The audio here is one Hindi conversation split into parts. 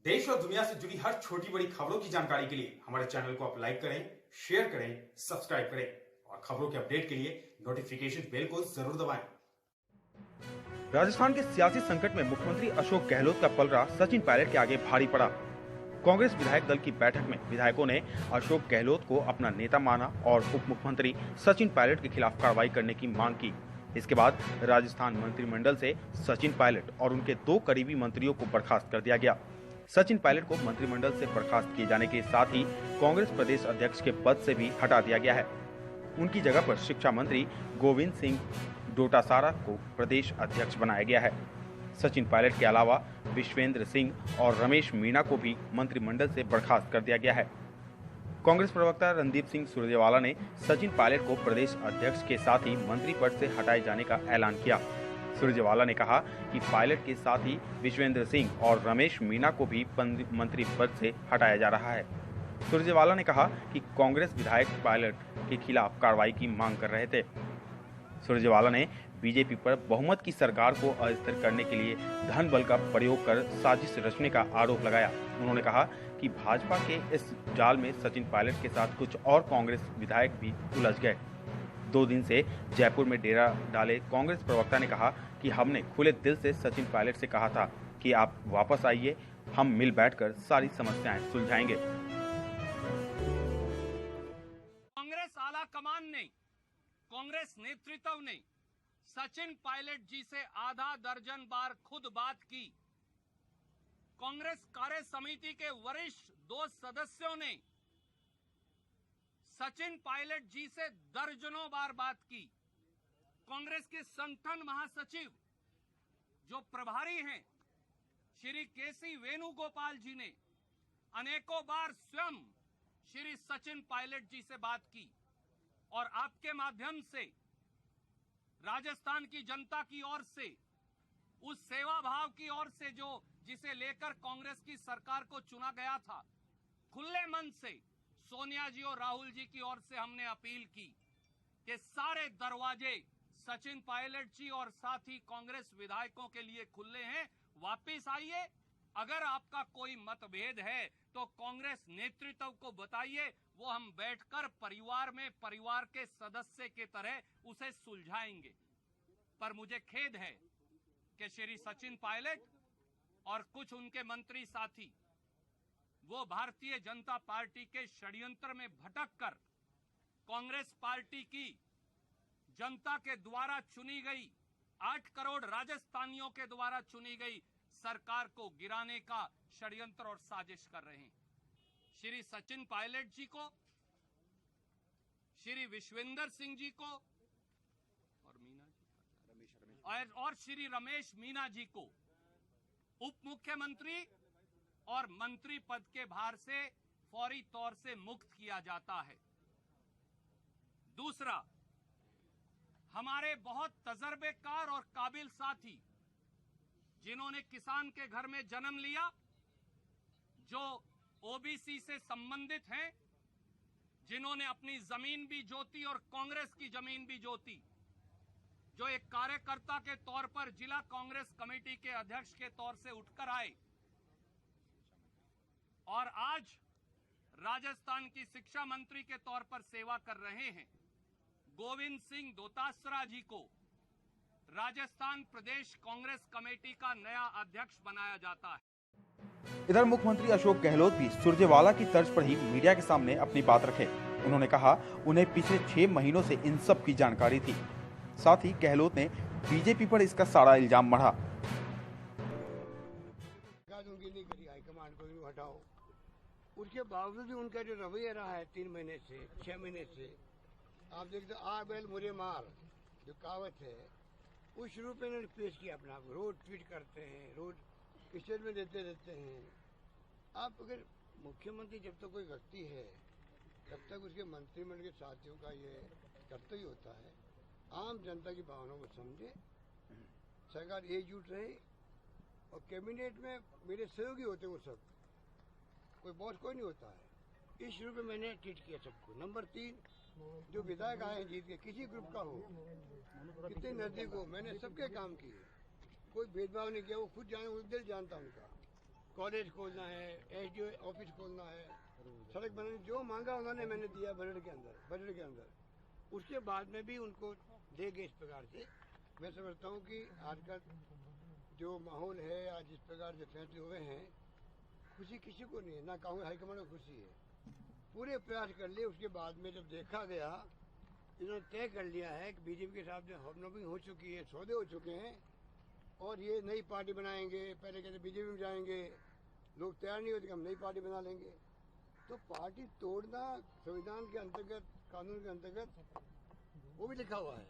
देश और दुनिया से जुड़ी हर छोटी बड़ी खबरों की जानकारी के लिए हमारे चैनल को आप लाइक करें, शेयर करें, सब्सक्राइब करें और खबरों के अपडेट के लिए नोटिफिकेशन बेल को जरूर दबाएं। राजस्थान के सियासी संकट में मुख्यमंत्री अशोक गहलोत का पलड़ा सचिन पायलट के आगे भारी पड़ा। कांग्रेस विधायक दल की बैठक में विधायकों ने अशोक गहलोत को अपना नेता माना और उप मुख्यमंत्री सचिन पायलट के खिलाफ कार्रवाई करने की मांग की। इसके बाद राजस्थान मंत्रिमंडल से सचिन पायलट और उनके 2 करीबी मंत्रियों को बर्खास्त कर दिया गया। सचिन पायलट को मंत्रिमंडल से बर्खास्त किए जाने के साथ ही कांग्रेस प्रदेश अध्यक्ष के पद से भी हटा दिया गया है। उनकी जगह पर शिक्षा मंत्री गोविंद सिंह डोटासारा को प्रदेश अध्यक्ष बनाया गया है। सचिन पायलट के अलावा विश्वेंद्र सिंह और रमेश मीणा को भी मंत्रिमंडल से बर्खास्त कर दिया गया है। कांग्रेस प्रवक्ता रणदीप सिंह सुरजेवाला ने सचिन पायलट को प्रदेश अध्यक्ष के साथ ही मंत्री पद से हटाए जाने का ऐलान किया। सुरजेवाला ने कहा कि पायलट के साथ ही विश्वेंद्र सिंह और रमेश मीणा को भी मंत्री पद से हटाया जा रहा है। सुरजेवाला ने कहा कि कांग्रेस विधायक पायलट के खिलाफ कार्रवाई की मांग कर रहे थे। सुरजेवाला ने बीजेपी पर बहुमत की सरकार को अस्थिर करने के लिए धन बल का प्रयोग कर साजिश रचने का आरोप लगाया। उन्होंने कहा कि भाजपा के इस जाल में सचिन पायलट के साथ कुछ और कांग्रेस विधायक भी उलझ गए। 2 दिन से जयपुर में डेरा डाले कांग्रेस प्रवक्ता ने कहा कि हमने खुले दिल से सचिन पायलट से कहा था कि आप वापस आइए, हम मिल बैठकर सारी समस्याएं सुलझाएंगे। कांग्रेस आला कमान ने, कांग्रेस नेतृत्व ने सचिन पायलट जी से आधा दर्जन बार खुद बात की। कांग्रेस कार्य समिति के वरिष्ठ 2 सदस्यों ने सचिन पायलट जी से दर्जनों बार बात की। कांग्रेस के संगठन महासचिव जो प्रभारी हैं श्री केसी वेणुगोपाल जी ने अनेकों बार स्वयं श्री सचिन पायलट जी से बात की और आपके माध्यम से राजस्थान की जनता की ओर से, उस सेवा भाव की ओर से जो जिसे लेकर कांग्रेस की सरकार को चुना गया था, खुले मन से सोनिया जी और राहुल जी की ओर से हमने अपील की कि सारे दरवाजे सचिन पायलट जी और साथ ही कांग्रेस विधायकों के लिए खुले हैं, वापस आइए। अगर आपका कोई मतभेद है तो कांग्रेस नेतृत्व को बताइए, वो हम बैठकर परिवार में परिवार के सदस्य की तरह उसे सुलझाएंगे। पर मुझे खेद है कि श्री सचिन पायलट और कुछ उनके मंत्री साथी वो भारतीय जनता पार्टी के षड्यंत्र में भटककर कांग्रेस पार्टी की जनता के द्वारा चुनी गई 8 करोड़ राजस्थानियों के द्वारा चुनी गई सरकार को गिराने का षड्यंत्र और साजिश कर रहे हैं। श्री सचिन पायलट जी को, श्री विश्वेंद्र सिंह जी को और श्री रमेश मीणा जी को उप मुख्यमंत्री और मंत्री पद के भार से फौरी तौर से मुक्त किया जाता है। दूसरा, हमारे बहुत तजर्बेकार और काबिल साथी जिन्होंने किसान के घर में जन्म लिया, जो ओबीसी से संबंधित हैं, जिन्होंने अपनी जमीन भी जोती और कांग्रेस की जमीन भी जोती, जो एक कार्यकर्ता के तौर पर जिला कांग्रेस कमेटी के अध्यक्ष के तौर से उठकर आए और आज राजस्थान की शिक्षा मंत्री के तौर पर सेवा कर रहे हैं, गोविंद सिंह डोटासरा जी को राजस्थान प्रदेश कांग्रेस कमेटी का नया अध्यक्ष बनाया जाता है। इधर मुख्यमंत्री अशोक गहलोत भी सुरजेवाला की तर्ज पर ही मीडिया के सामने अपनी बात रखे। उन्होंने कहा उन्हें पिछले 6 महीनों से इन सब की जानकारी थी। साथ ही गहलोत ने बीजेपी पर इसका सारा इल्जाम मढ़ा। उसके बावजूद भी उनका जो रवैया रहा है 3 महीने से 6 महीने से, आप देखते आ बैल मुझे मार जो कहावत है, उस रूप में इन्होंने पेश किया अपना। रोज ट्वीट करते हैं, रोज स्टेटमेंट देते रहते हैं। आप अगर मुख्यमंत्री जब तक कोई व्यक्ति है तब तक उसके मंत्रिमंडल के साथियों का ये कर्तव्य होता है आम जनता की भावनाओं को समझे, सरकार एकजुट रहे और कैबिनेट में मेरे सहयोगी होते वो सब, कोई बॉस कोई नहीं होता है। इस रूप में मैंने ट्वीट किया सबको। नंबर 3, जो विधायक आए हैं जीत के, किसी ग्रुप का हो, कितने नजदीक हो, मैंने सबके काम किए, कोई भेदभाव नहीं किया। वो खुद जाने, वो दिल जानता उनका। कॉलेज खोलना है, एसडीओ ऑफिस खोलना है, सड़क बनाने, जो मांगा उन्होंने मैंने दिया बजट के अंदर। उसके बाद में भी उनको देंगे इस प्रकार से। मैं समझता हूँ कि आज का जो माहौल है, आज जिस प्रकार से फैसले हुए हैं, खुशी किसी को नहीं है, ना कांग्रेस हाईकमान को खुशी है। पूरे प्रयास कर लिए, उसके बाद में जब देखा गया, इन्होंने तय कर लिया है कि बीजेपी के साथ हमनोमिंग हो चुकी है, सौदे हो चुके हैं और ये नई पार्टी बनाएंगे। पहले कहते बीजेपी में जाएंगे, लोग तैयार नहीं होते कि हम नई पार्टी बना लेंगे। तो पार्टी तोड़ना संविधान के अंतर्गत, कानून के अंतर्गत वो भी लिखा हुआ है,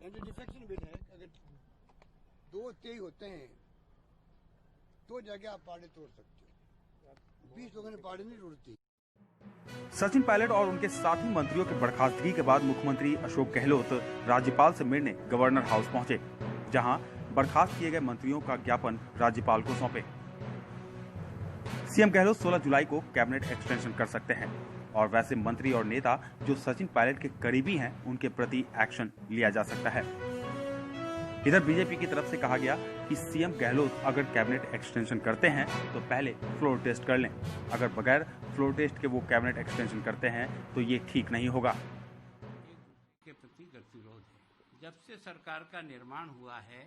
एंटी डिफेक्शन बिल है। अगर 2-23 होते हैं तो जाके आप पार्टी तोड़ सकते हो, 20 लोगों ने पार्टी नहीं तोड़ती। सचिन पायलट और उनके साथी मंत्रियों की बर्खास्तगी के बाद मुख्यमंत्री अशोक गहलोत राज्यपाल से मिलने गवर्नर हाउस पहुंचे, जहां बर्खास्त किए गए मंत्रियों का ज्ञापन राज्यपाल को सौंपे। सीएम गहलोत 16 जुलाई को कैबिनेट एक्सटेंशन कर सकते हैं और वैसे मंत्री और नेता जो सचिन पायलट के करीबी हैं, उनके प्रति एक्शन लिया जा सकता है। इधर बीजेपी की तरफ से कहा गया कि सीएम गहलोत अगर कैबिनेट एक्सटेंशन करते हैं तो पहले फ्लोर टेस्ट कर लें। अगर बगैर फ्लोर टेस्ट के वो कैबिनेट एक्सटेंशन करते हैं तो ये ठीक नहीं होगा। के प्रति गतिरोध है। जब से सरकार का निर्माण हुआ है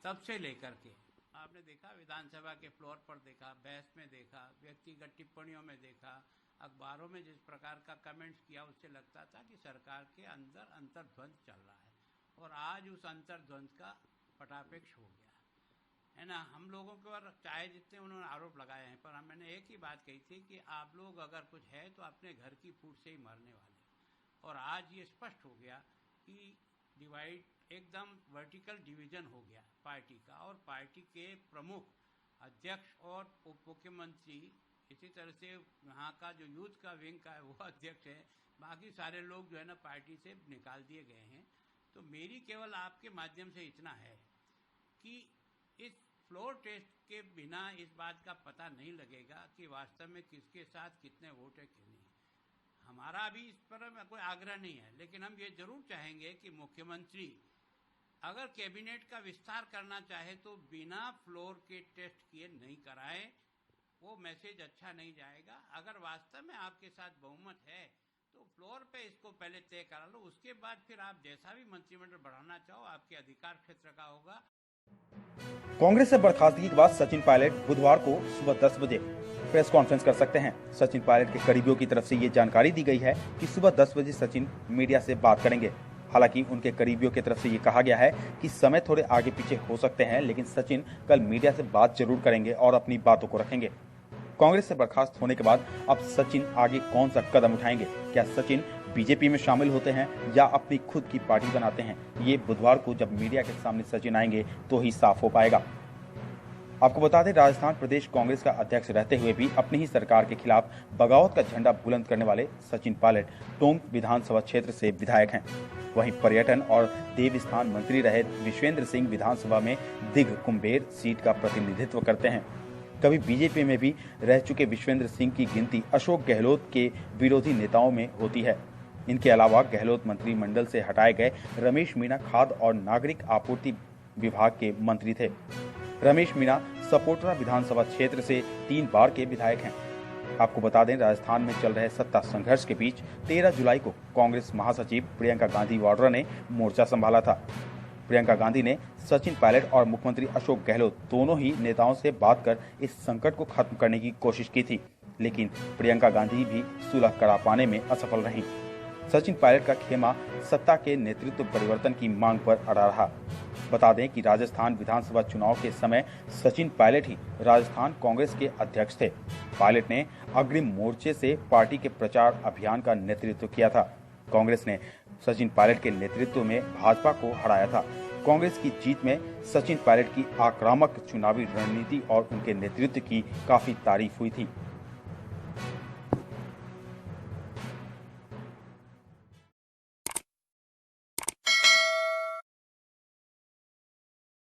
तब से लेकर के आपने देखा, विधानसभा के फ्लोर पर देखा, बहस में देखा, व्यक्तिगत टिप्पणियों में देखा, अखबारों में जिस प्रकार का कमेंट्स किया, उससे लगता था कि सरकार के अंदर अंतर्द्वंद चल रहा है और आज उस अंतर्द्वंद का पटापेक्ष हो गया है ना। हम लोगों के ऊपर चाहे जितने उन्होंने आरोप लगाए हैं, पर मैंने एक ही बात कही थी कि आप लोग अगर कुछ है तो अपने घर की फूट से ही मरने वाले। और आज ये स्पष्ट हो गया कि डिवाइड, एकदम वर्टिकल डिवीजन हो गया पार्टी का, और पार्टी के प्रमुख अध्यक्ष और उप मुख्यमंत्री, इसी तरह से यहाँ का जो यूथ का विंग का है वो अध्यक्ष है, बाकी सारे लोग जो है ना पार्टी से निकाल दिए गए हैं। तो मेरी केवल आपके माध्यम से इतना है कि इस फ्लोर टेस्ट के बिना इस बात का पता नहीं लगेगा कि वास्तव में किसके साथ कितने वोट है कि नहीं। हमारा अभी इस पर कोई आग्रह नहीं है, लेकिन हम ये जरूर चाहेंगे कि मुख्यमंत्री अगर कैबिनेट का विस्तार करना चाहे तो बिना फ्लोर के टेस्ट किए नहीं कराए, वो मैसेज अच्छा नहीं जाएगा। अगर वास्तव में आपके साथ बहुमत है तो फ्लोर पे इसको पहले तय करा लो, उसके बाद फिर आप जैसा भी मंत्रिमंडल बढ़ाना चाहो आपके अधिकार क्षेत्र का होगा। कांग्रेस से बर्खास्तगी के बाद सचिन पायलट बुधवार को सुबह 10 बजे प्रेस कॉन्फ्रेंस कर सकते हैं। सचिन पायलट के करीबियों की तरफ से ये जानकारी दी गई है कि सुबह 10 बजे सचिन मीडिया से बात करेंगे। हालांकि उनके करीबियों की तरफ से ये कहा गया है कि समय थोड़े आगे पीछे हो सकते हैं, लेकिन सचिन कल मीडिया से बात जरूर करेंगे और अपनी बातों को रखेंगे। कांग्रेस से बर्खास्त होने के बाद अब सचिन आगे कौन सा कदम उठाएंगे? क्या सचिन बीजेपी में शामिल होते हैं या अपनी खुद की पार्टी बनाते हैं? ये बुधवार को जब मीडिया के सामने सचिन आएंगे तो ही साफ हो पाएगा। आपको बता दें, राजस्थान प्रदेश कांग्रेस का अध्यक्ष रहते हुए भी अपनी ही सरकार के खिलाफ बगावत का झंडा बुलंद करने वाले सचिन पायलट टोंक विधानसभा क्षेत्र से विधायक हैं। वहीं पर्यटन और देवस्थान मंत्री रहे विश्वेंद्र सिंह विधानसभा में दिघ कुंभेर सीट का प्रतिनिधित्व करते हैं। कभी बीजेपी में भी रह चुके विश्वेंद्र सिंह की गिनती अशोक गहलोत के विरोधी नेताओं में होती है। इनके अलावा गहलोत मंत्रिमंडल से हटाए गए रमेश मीणा खाद्य और नागरिक आपूर्ति विभाग के मंत्री थे। रमेश मीणा सपोटरा विधानसभा क्षेत्र से 3 बार के विधायक हैं। आपको बता दें, राजस्थान में चल रहे सत्ता संघर्ष के बीच 13 जुलाई को कांग्रेस महासचिव प्रियंका गांधी वाड्रा ने मोर्चा संभाला था। प्रियंका गांधी ने सचिन पायलट और मुख्यमंत्री अशोक गहलोत दोनों ही नेताओं से बात कर इस संकट को खत्म करने की कोशिश की थी, लेकिन प्रियंका गांधी भी सुलह करा पाने में असफल रहीं। सचिन पायलट का खेमा सत्ता के नेतृत्व परिवर्तन की मांग पर अड़ा रहा। बता दें कि राजस्थान विधानसभा चुनाव के समय सचिन पायलट ही राजस्थान कांग्रेस के अध्यक्ष थे। पायलट ने अग्रिम मोर्चे से पार्टी के प्रचार अभियान का नेतृत्व किया था। कांग्रेस ने सचिन पायलट के नेतृत्व में भाजपा को हराया था। कांग्रेस की जीत में सचिन पायलट की आक्रामक चुनावी रणनीति और उनके नेतृत्व की काफी तारीफ हुई थी।